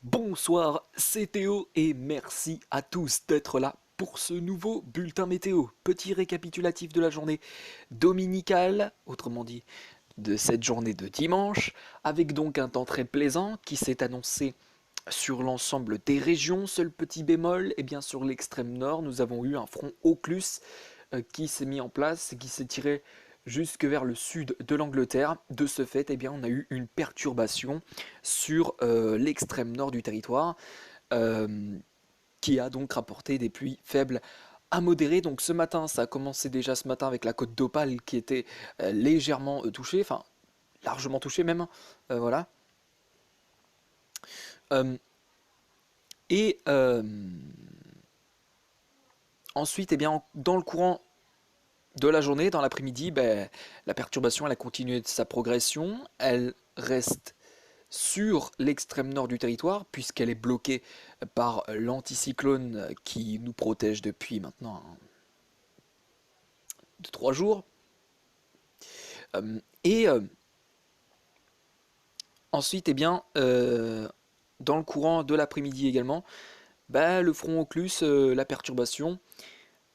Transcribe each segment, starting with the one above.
Bonsoir, c'est Théo et merci à tous d'être là pour ce nouveau bulletin météo. Petit récapitulatif de la journée dominicale, autrement dit de cette journée de dimanche, avec donc un temps très plaisant qui s'est annoncé sur l'ensemble des régions. Seul petit bémol, et bien sur l'extrême nord, nous avons eu un front Oculus qui s'est mis en place et qui s'est tiré jusque vers le sud de l'Angleterre. De ce fait, eh bien, on a eu une perturbation sur l'extrême nord du territoire euh, qui a donc rapporté des pluies faibles à modérées. Donc ce matin, ça a commencé déjà ce matin avec la côte d'Opale qui était légèrement touchée, enfin largement touchée même, voilà. Euh, et ensuite, eh bien, dans le courant de la journée, dans l'après-midi, ben, la perturbation elle a continué de sa progression. Elle reste sur l'extrême nord du territoire, puisqu'elle est bloquée par l'anticyclone qui nous protège depuis maintenant 3 jours. Et ensuite, eh bien, dans le courant de l'après-midi également, bah, le front Oculus, la perturbation,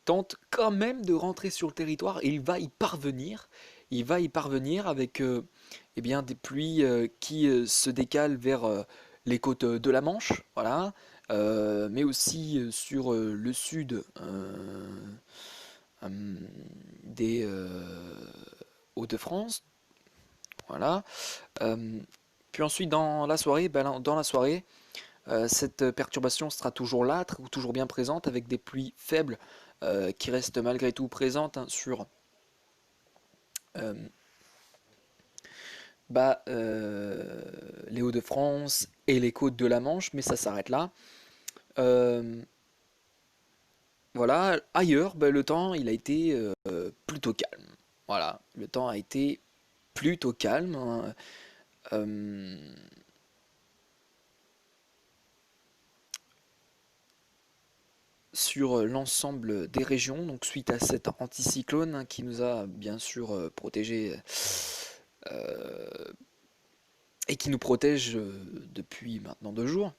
tente quand même de rentrer sur le territoire et il va y parvenir. Il va y parvenir avec eh bien, des pluies qui se décalent vers les côtes de la Manche, voilà, mais aussi sur le sud euh, des Hauts-de-France, voilà. Euh, Puis ensuite dans la soirée, ben, dans la soirée, cette perturbation sera toujours là, toujours bien présente, avec des pluies faibles qui restent malgré tout présentes hein, sur euh, les Hauts-de-France et les côtes de la Manche, mais ça s'arrête là. Euh, voilà, ailleurs, ben, le temps il a été plutôt calme. Voilà, le temps a été plutôt calme, hein. Euh, sur l'ensemble des régions, donc suite à cet anticyclone hein, qui nous a bien sûr protégés et qui nous protège depuis maintenant 2 jours.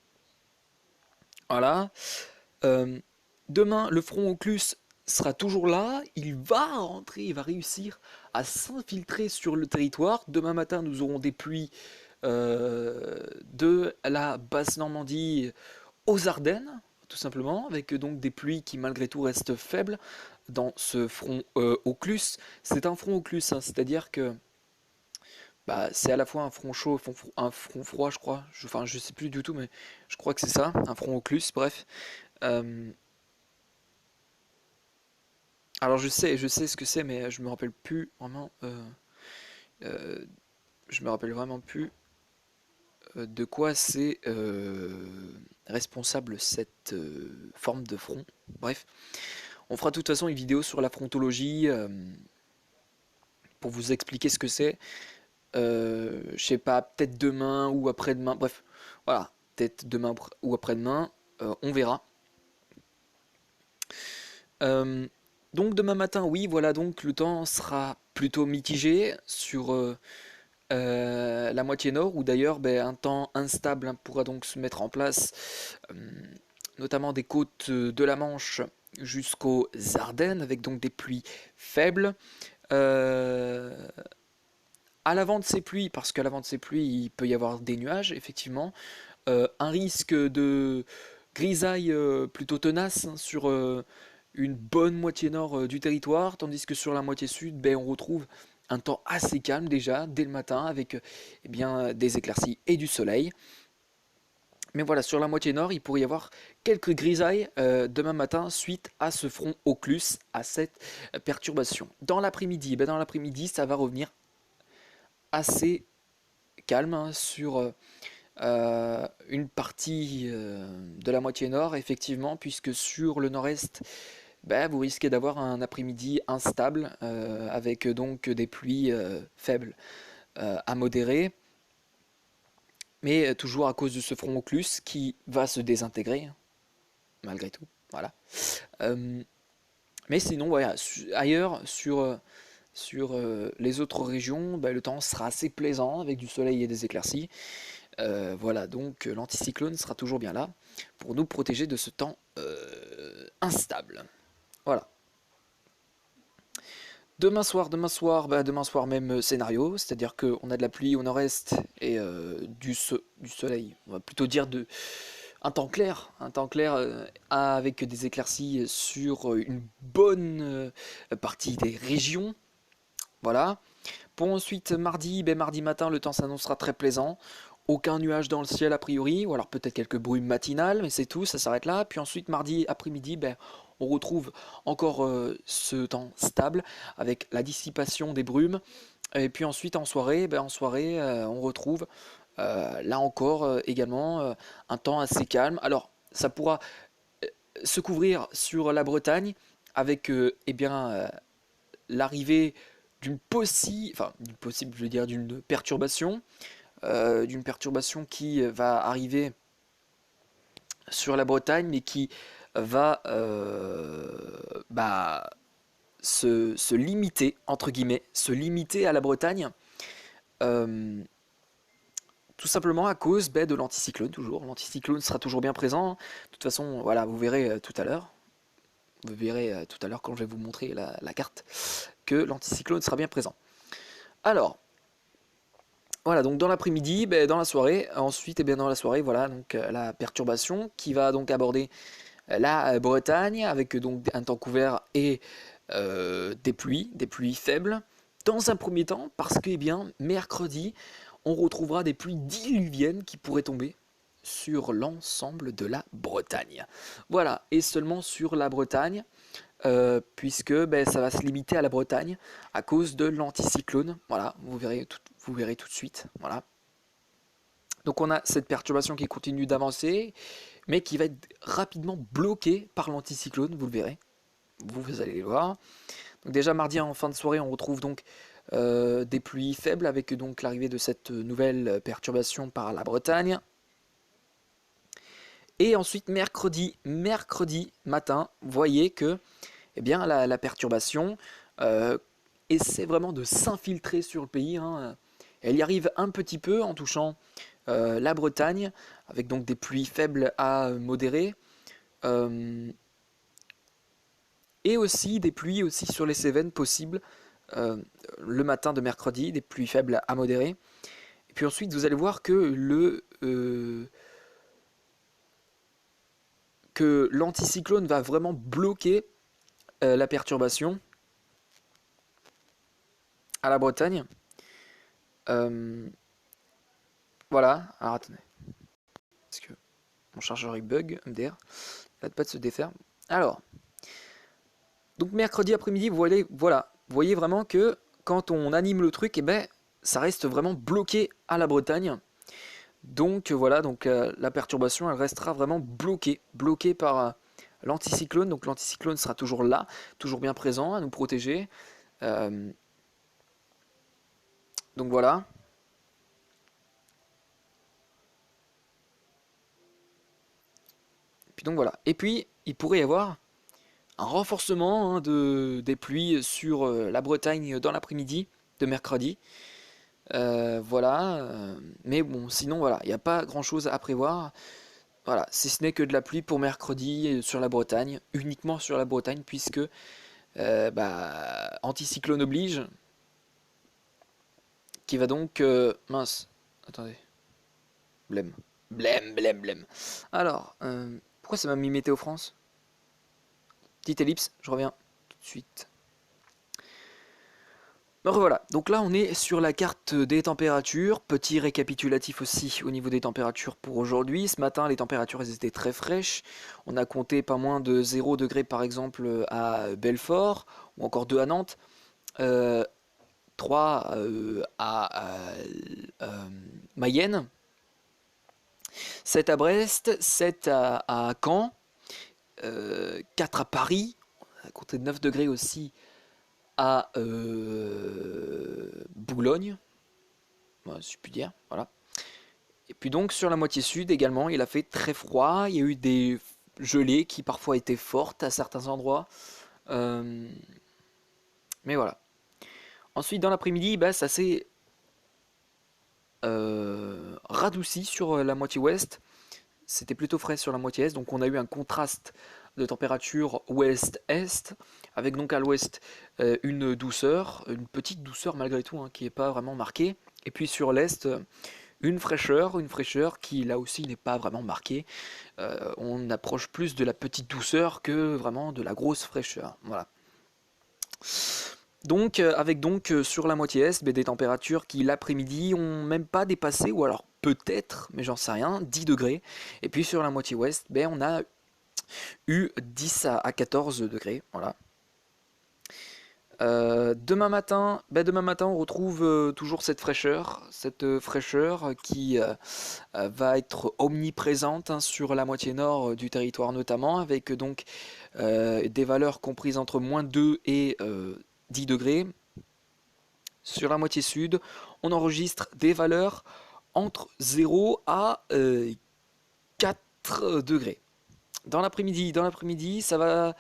Voilà. Euh, Demain, le front Oculus sera toujours là. Il va rentrer, il va réussir à s'infiltrer sur le territoire. Demain matin, nous aurons des pluies de la basse Normandie aux Ardennes, tout simplement, avec donc des pluies qui malgré tout restent faibles dans ce front Oculus. C'est un front Oculus, hein, c'est-à-dire que bah, c'est à la fois un front chaud, un front froid, je crois. Enfin, je sais plus du tout, mais je crois que c'est ça, un front Oculus, bref. Euh, alors je sais ce que c'est, mais je me rappelle plus vraiment. Euh, je me rappelle vraiment plus de quoi c'est responsable cette forme de front. Bref, on fera de toute façon une vidéo sur la frontologie pour vous expliquer ce que c'est. Je sais pas, peut-être demain ou après-demain. Bref, voilà, peut-être demain ou après-demain, on verra. Euh, donc demain matin, oui, voilà, donc le temps sera plutôt mitigé sur la moitié nord, où d'ailleurs ben, un temps instable hein, pourra donc se mettre en place, euh, notamment des côtes de la Manche jusqu'aux Ardennes, avec donc des pluies faibles. Euh, à l'avant de ces pluies, parce qu'à l'avant de ces pluies, il peut y avoir des nuages, effectivement, un risque de grisaille plutôt tenace hein, sur une bonne moitié nord du territoire, tandis que sur la moitié sud, ben, on retrouve un temps assez calme déjà dès le matin avec eh bien, des éclaircies et du soleil. Mais voilà, sur la moitié nord, il pourrait y avoir quelques grisailles demain matin suite à ce front Oculus, à cette perturbation. Dans l'après-midi, ben, dans l'après-midi, ça va revenir assez calme hein, sur une partie de la moitié nord, effectivement, puisque sur le nord-est, ben, vous risquez d'avoir un après-midi instable, avec donc des pluies faibles à modérées, mais toujours à cause de ce front Oculus qui va se désintégrer, hein, malgré tout. Voilà. Euh, mais sinon, voilà, ailleurs, sur les autres régions, ben, le temps sera assez plaisant, avec du soleil et des éclaircies. Voilà, donc l'anticyclone sera toujours bien là pour nous protéger de ce temps instable. Voilà. Demain soir, bah, demain soir même scénario, c'est-à-dire qu'on a de la pluie au nord-est et du soleil, on va plutôt dire un temps clair avec des éclaircies sur une bonne partie des régions. Voilà. Pour ensuite mardi, ben mardi matin, le temps s'annoncera très plaisant. Aucun nuage dans le ciel a priori, ou alors peut-être quelques brumes matinales, mais c'est tout, ça s'arrête là. Puis ensuite mardi après-midi, ben, on retrouve encore ce temps stable avec la dissipation des brumes. Et puis ensuite en soirée, on retrouve là encore également un temps assez calme. Alors ça pourra se couvrir sur la Bretagne avec eh bien l'arrivée d'une possible, je veux dire, d'une perturbation qui va arriver sur la Bretagne, mais qui va bah, se limiter, entre guillemets, se limiter à la Bretagne, euh, tout simplement à cause de l'anticyclone, toujours. L'anticyclone sera toujours bien présent. De toute façon, voilà, vous verrez tout à l'heure. Vous verrez tout à l'heure quand je vais vous montrer la carte que l'anticyclone sera bien présent. Alors, voilà, donc dans l'après-midi, ben, dans la soirée, ensuite, et bien dans la soirée, voilà, donc la perturbation qui va donc aborder la Bretagne avec donc un temps couvert et des pluies faibles. Dans un premier temps, parce que eh bien mercredi, on retrouvera des pluies diluviennes qui pourraient tomber sur l'ensemble de la Bretagne. Voilà, et seulement sur la Bretagne, puisque ben, ça va se limiter à la Bretagne à cause de l'anticyclone. Voilà, vous verrez tout de suite. Voilà. Donc on a cette perturbation qui continue d'avancer, mais qui va être rapidement bloquée par l'anticyclone, vous le verrez. Vous allez le voir. Donc déjà mardi en fin de soirée, on retrouve donc des pluies faibles avec donc l'arrivée de cette nouvelle perturbation par la Bretagne. Et ensuite mercredi matin, vous voyez que eh bien, la perturbation essaie vraiment de s'infiltrer sur le pays. Hein. Elle y arrive un petit peu en touchant la Bretagne, avec donc des pluies faibles à modérées, euh, et aussi des pluies aussi sur les Cévennes possibles euh, le matin de mercredi, des pluies faibles à modérées. Et puis ensuite, vous allez voir que l'anticyclone va vraiment bloquer la perturbation à la Bretagne. Euh, voilà, alors attendez, parce que mon chargeur il bug, MDR, il n'arrête pas de se défaire. Alors, donc mercredi après-midi, vous voyez vraiment que quand on anime le truc, eh ben, ça reste vraiment bloqué à la Bretagne. Donc voilà, donc la perturbation, elle restera vraiment bloquée par l'anticyclone. Donc l'anticyclone sera toujours là, toujours bien présent à nous protéger. Euh, donc voilà. Puis donc voilà. Et puis il pourrait y avoir un renforcement hein, des pluies sur la Bretagne dans l'après-midi de mercredi. Voilà. Mais bon, sinon voilà, il n'y a pas grand-chose à prévoir. Voilà, si ce n'est que de la pluie pour mercredi sur la Bretagne, uniquement sur la Bretagne, puisque anticyclone oblige, qui va donc... mince, attendez, blême, blême. Alors, pourquoi ça m'a mis Météo France? Petite ellipse, je reviens tout de suite. Donc voilà, donc là on est sur la carte des températures, petit récapitulatif aussi au niveau des températures pour aujourd'hui. Ce matin les températures elles étaient très fraîches, on a compté pas moins de 0 degré par exemple à Belfort, ou encore 2 à Nantes, euh, 3 à Mayenne, 7 à Brest, 7 à Caen, 4 à Paris, on a compté 9 degrés aussi à Boulogne, si je puis dire, voilà. Et puis donc sur la moitié sud également, il a fait très froid, il y a eu des gelées qui parfois étaient fortes à certains endroits, euh, mais voilà. Ensuite dans l'après-midi, bah, ça s'est radouci sur la moitié ouest, c'était plutôt frais sur la moitié est, donc on a eu un contraste de température ouest-est, avec donc à l'ouest une douceur, une petite douceur malgré tout, hein, qui n'est pas vraiment marquée, et puis sur l'est, une fraîcheur qui là aussi n'est pas vraiment marquée. On approche plus de la petite douceur que vraiment de la grosse fraîcheur. Voilà. Donc, avec donc sur la moitié est, des températures qui l'après-midi ont même pas dépassé, ou alors peut-être, mais j'en sais rien, 10 degrés. Et puis sur la moitié ouest, on a eu 10 à 14 degrés. Voilà. Demain matin, on retrouve toujours cette fraîcheur qui va être omniprésente, hein, sur la moitié nord du territoire notamment, avec donc des valeurs comprises entre -2 et 10 degrés. Sur la moitié sud, on enregistre des valeurs entre 0 à 4 degrés. Dans l'après-midi, ça va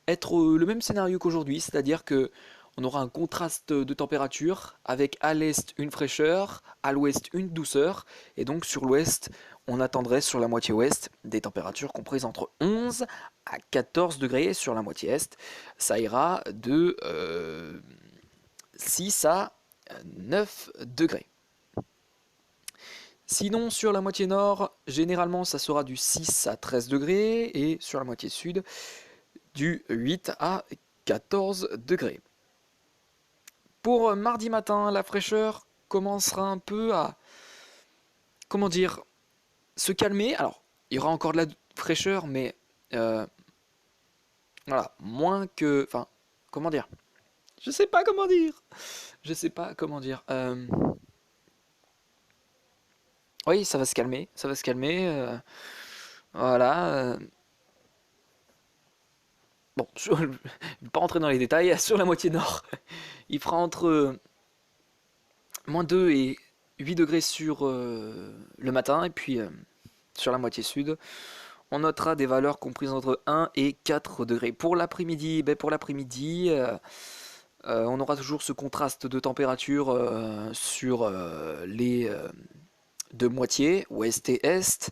être le même scénario qu'aujourd'hui, c'est-à-dire que on aura un contraste de température avec à l'est une fraîcheur, à l'ouest une douceur, et donc sur l'ouest, on attendrait sur la moitié ouest des températures comprises entre 11 à 14 degrés. Sur la moitié est, ça ira de 6 à 9 degrés. Sinon, sur la moitié nord, généralement, ça sera du 6 à 13 degrés, et sur la moitié sud, du 8 à 14 degrés. Pour mardi matin, la fraîcheur commencera un peu à, comment dire, se calmer. Alors, il y aura encore de la fraîcheur, mais voilà, moins que, enfin, comment dire, je sais pas comment dire, je sais pas comment dire. Oui, ça va se calmer, ça va se calmer. Voilà. Bon, je ne vais pas rentrer dans les détails. Sur la moitié nord, il fera entre -2 et 8 degrés sur le matin, et puis sur la moitié sud, on notera des valeurs comprises entre 1 et 4 degrés. Pour l'après-midi, on aura toujours ce contraste de température sur les deux moitiés, ouest et est,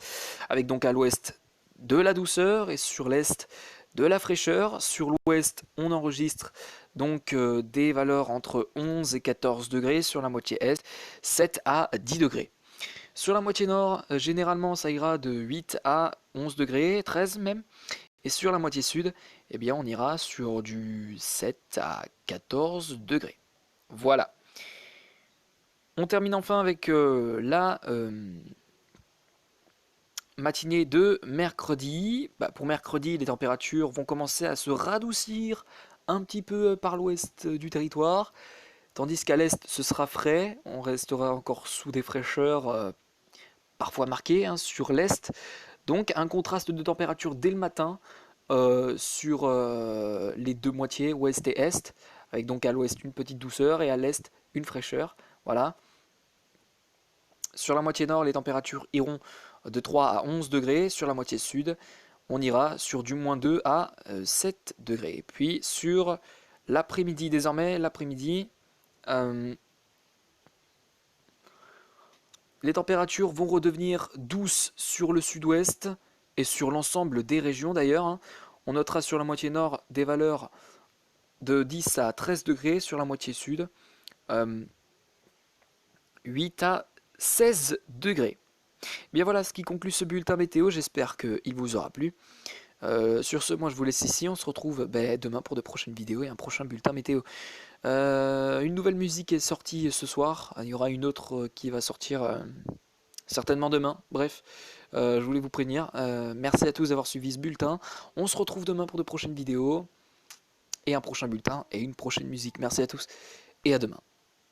avec donc à l'ouest de la douceur et sur l'est de la fraîcheur. Sur l'ouest, on enregistre donc des valeurs entre 11 et 14 degrés. Sur la moitié est, 7 à 10 degrés. Sur la moitié nord, généralement ça ira de 8 à 11 degrés, 13 même. Et sur la moitié sud, on ira sur du 7 à 14 degrés. Voilà. On termine enfin avec la matinée de mercredi. Pour mercredi, les températures vont commencer à se radoucir un petit peu par l'ouest du territoire, tandis qu'à l'est, ce sera frais. On restera encore sous des fraîcheurs parfois marquées, hein, sur l'est. Donc un contraste de température dès le matin sur les deux moitiés, ouest et est, avec donc à l'ouest une petite douceur et à l'est une fraîcheur. Voilà. Sur la moitié nord, les températures iront de 3 à 11 degrés. Sur la moitié sud, on ira sur du -2 à 7 degrés. Puis sur l'après-midi, désormais, les températures vont redevenir douces sur le sud-ouest et sur l'ensemble des régions d'ailleurs, hein. On notera sur la moitié nord des valeurs de 10 à 13 degrés, sur la moitié sud 8 à 16 degrés. Bien voilà ce qui conclut ce bulletin météo, j'espère qu'il vous aura plu. Sur ce, moi je vous laisse ici, on se retrouve demain pour de prochaines vidéos et un prochain bulletin météo. Une nouvelle musique est sortie ce soir, il y aura une autre qui va sortir certainement demain, bref, je voulais vous prévenir. Merci à tous d'avoir suivi ce bulletin, on se retrouve demain pour de prochaines vidéos, et un prochain bulletin et une prochaine musique. Merci à tous, et à demain.